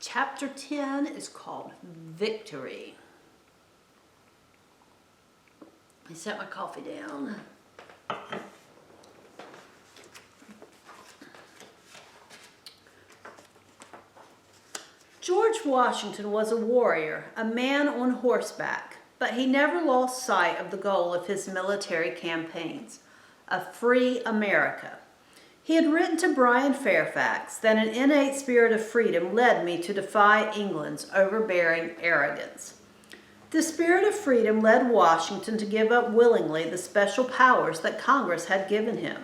Chapter 10 is called Victory. I set my coffee down. George Washington was a warrior, a man on horseback, but he never lost sight of the goal of his military campaigns, a free America. He had written to Brian Fairfax that an innate spirit of freedom led me to defy England's overbearing arrogance. The spirit of freedom led Washington to give up willingly the special powers that Congress had given him.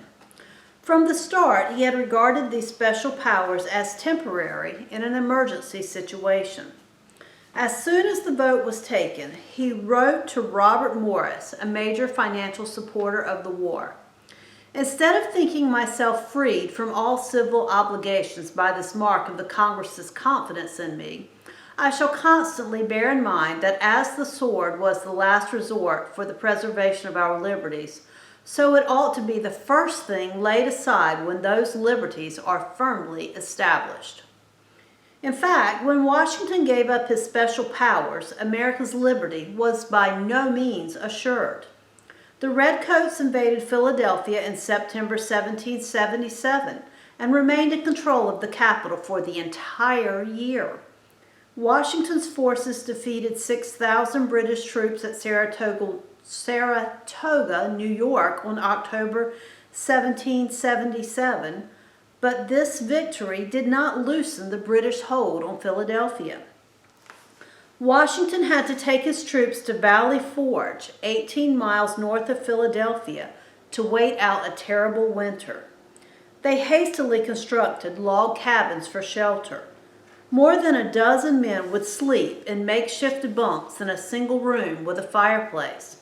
From the start, he had regarded these special powers as temporary in an emergency situation. As soon as the vote was taken, he wrote to Robert Morris, a major financial supporter of the war. Instead of thinking myself freed from all civil obligations by this mark of the Congress's confidence in me, I shall constantly bear in mind that as the sword was the last resort for the preservation of our liberties, so it ought to be the first thing laid aside when those liberties are firmly established. In fact, when Washington gave up his special powers, America's liberty was by no means assured. The Redcoats invaded Philadelphia in September 1777 and remained in control of the capital for the entire year. Washington's forces defeated 6,000 British troops at Saratoga, New York on October 1777, but this victory did not loosen the British hold on Philadelphia. Washington had to take his troops to Valley Forge, 18 miles north of Philadelphia, to wait out a terrible winter. They hastily constructed log cabins for shelter. More than a dozen men would sleep in makeshift bunks in a single room with a fireplace.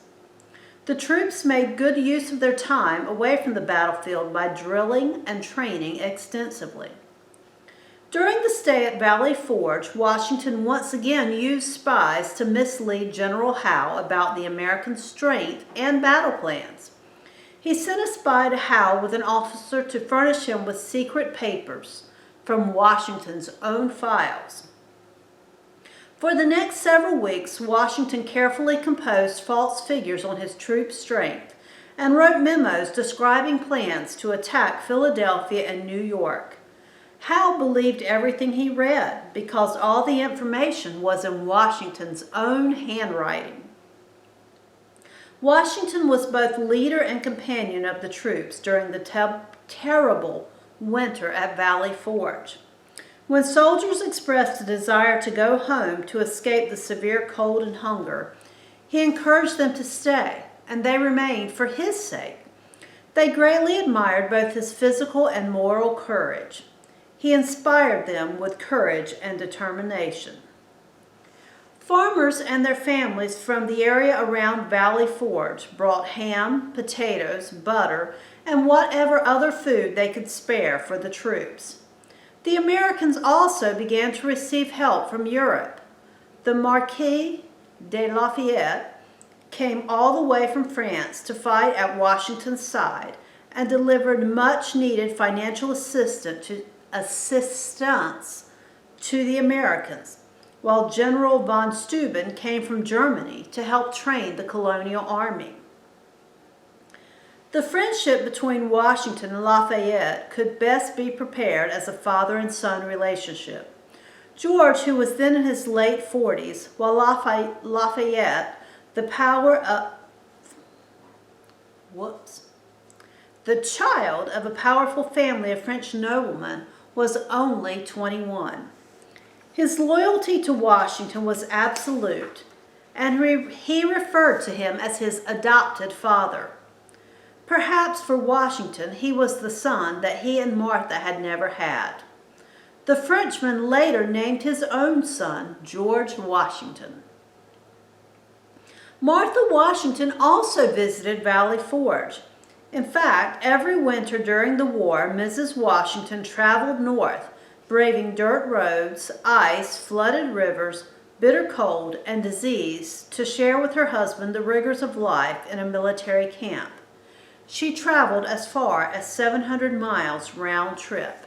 The troops made good use of their time away from the battlefield by drilling and training extensively. During the stay at Valley Forge, Washington once again used spies to mislead General Howe about the American strength and battle plans. He sent a spy to Howe with an officer to furnish him with secret papers from Washington's own files. For the next several weeks, Washington carefully composed false figures on his troops' strength and wrote memos describing plans to attack Philadelphia and New York. Howe believed everything he read because all the information was in Washington's own handwriting. Washington was both leader and companion of the troops during the terrible winter at Valley Forge. When soldiers expressed a desire to go home to escape the severe cold and hunger, he encouraged them to stay, and they remained for his sake. They greatly admired both his physical and moral courage. He inspired them with courage and determination. Farmers and their families from the area around Valley Forge brought ham, potatoes, butter, and whatever other food they could spare for the troops. The Americans also began to receive help from Europe. The Marquis de Lafayette came all the way from France to fight at Washington's side and delivered much-needed financial assistance to the Americans, while General von Steuben came from Germany to help train the colonial army. The friendship between Washington and Lafayette could best be prepared as a father and son relationship. George, who was then in his late 40s, while Lafayette, the child of a powerful family of French noblemen, was only 21. His loyalty to Washington was absolute, and he referred to him as his adopted father. Perhaps for Washington, he was the son that he and Martha had never had. The Frenchman later named his own son George Washington. Martha Washington also visited Valley Forge. In fact, every winter during the war, Mrs. Washington traveled north, braving dirt roads, ice, flooded rivers, bitter cold, and disease to share with her husband the rigors of life in a military camp. She traveled as far as 700 miles round trip.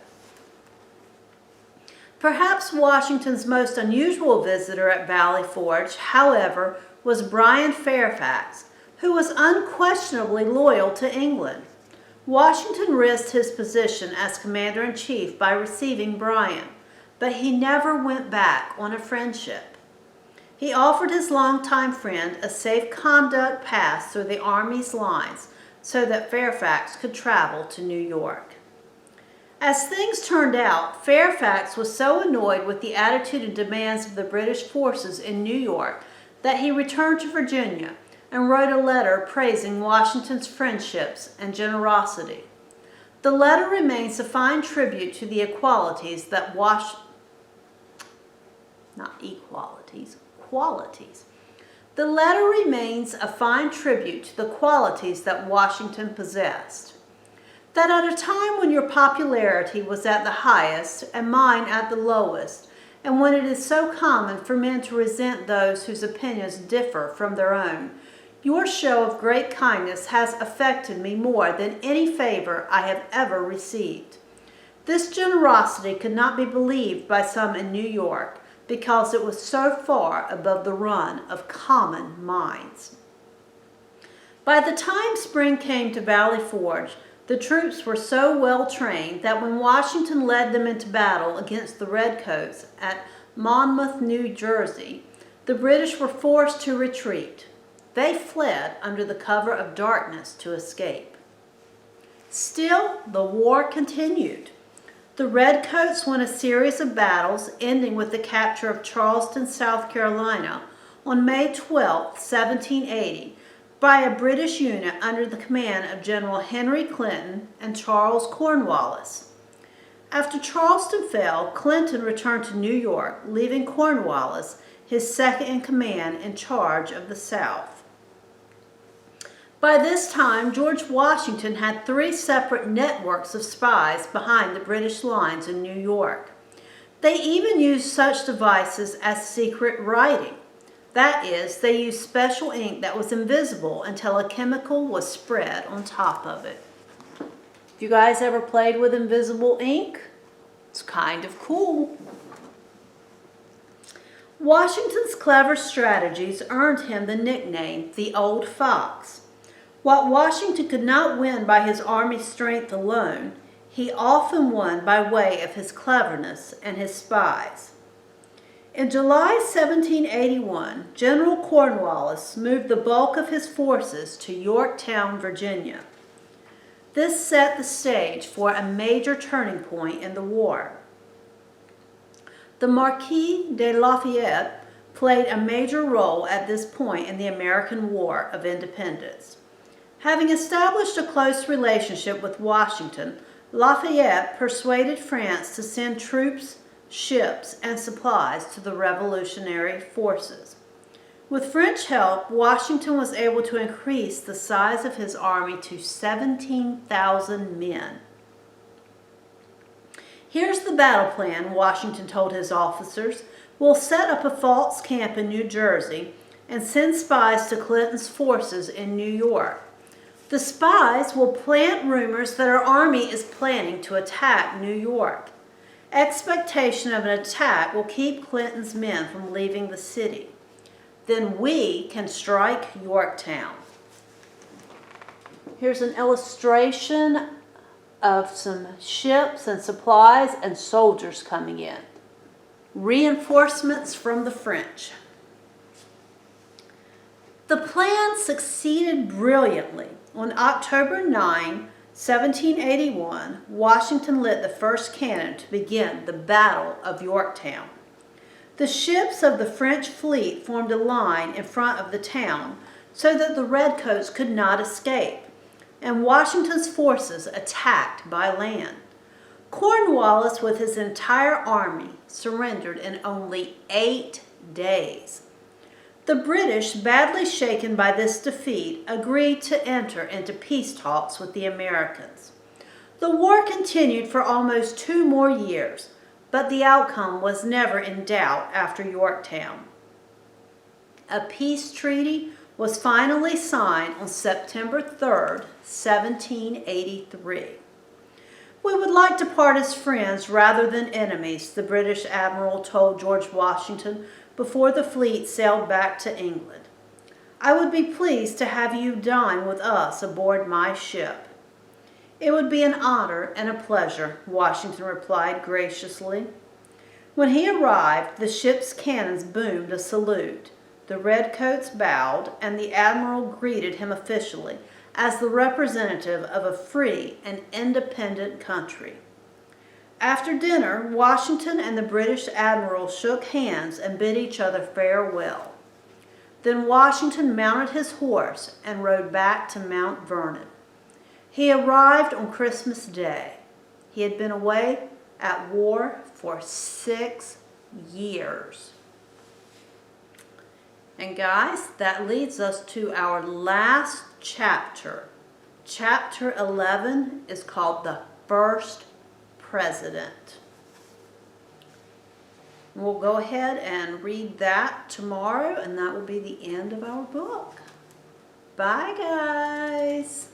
Perhaps Washington's most unusual visitor at Valley Forge, however, was Bryan Fairfax, who was unquestionably loyal to England. Washington risked his position as commander-in-chief by receiving Bryan, but he never went back on a friendship. He offered his longtime friend a safe conduct pass through the Army's lines so that Fairfax could travel to New York. As things turned out, Fairfax was so annoyed with the attitude and demands of the British forces in New York that he returned to Virginia and wrote a letter praising Washington's friendships and generosity. The letter remains a fine tribute to the qualities. The letter remains a fine tribute to the qualities that Washington possessed. That at a time when your popularity was at the highest and mine at the lowest, and when it is so common for men to resent those whose opinions differ from their own, your show of great kindness has affected me more than any favor I have ever received. This generosity could not be believed by some in New York because it was so far above the run of common minds. By the time spring came to Valley Forge, the troops were so well trained that when Washington led them into battle against the Redcoats at Monmouth, New Jersey, the British were forced to retreat. They fled under the cover of darkness to escape. Still, the war continued. The Redcoats won a series of battles, ending with the capture of Charleston, South Carolina, on May 12, 1780, by a British unit under the command of General Henry Clinton and Charles Cornwallis. After Charleston fell, Clinton returned to New York, leaving Cornwallis, his second in command, in charge of the South. By this time, George Washington had 3 separate networks of spies behind the British lines in New York. They even used such devices as secret writing. That is, they used special ink that was invisible until a chemical was spread on top of it. You guys ever played with invisible ink? It's kind of cool. Washington's clever strategies earned him the nickname the Old Fox. While Washington could not win by his army's strength alone, he often won by way of his cleverness and his spies. In July 1781, General Cornwallis moved the bulk of his forces to Yorktown, Virginia. This set the stage for a major turning point in the war. The Marquis de Lafayette played a major role at this point in the American War of Independence. Having established a close relationship with Washington, Lafayette persuaded France to send troops, ships, and supplies to the revolutionary forces. With French help, Washington was able to increase the size of his army to 17,000 men. Here's the battle plan, Washington told his officers. We'll set up a false camp in New Jersey and send spies to Clinton's forces in New York. The spies will plant rumors that our army is planning to attack New York. Expectation of an attack will keep Clinton's men from leaving the city. Then we can strike Yorktown. Here's an illustration of some ships and supplies and soldiers coming in. Reinforcements from the French. The plan succeeded brilliantly. On October 9, 1781, Washington lit the first cannon to begin the Battle of Yorktown. The ships of the French fleet formed a line in front of the town so that the Redcoats could not escape, and Washington's forces attacked by land. Cornwallis, with his entire army, surrendered in only 8 days. The British, badly shaken by this defeat, agreed to enter into peace talks with the Americans. The war continued for almost 2 more years, but the outcome was never in doubt after Yorktown. A peace treaty was finally signed on September 3, 1783. "We would like to part as friends rather than enemies," the British admiral told George Washington before the fleet sailed back to England. "I would be pleased to have you dine with us aboard my ship." "It would be an honor and a pleasure," Washington replied graciously. When he arrived, the ship's cannons boomed a salute. The redcoats bowed, and the admiral greeted him officially as the representative of a free and independent country. After dinner, Washington and the British admiral shook hands and bid each other farewell. Then Washington mounted his horse and rode back to Mount Vernon. He arrived on Christmas Day. He had been away at war for 6 years. And guys, that leads us to our last chapter. Chapter 11 is called The First President. We'll go ahead and read that tomorrow, and that will be the end of our book. Bye, guys.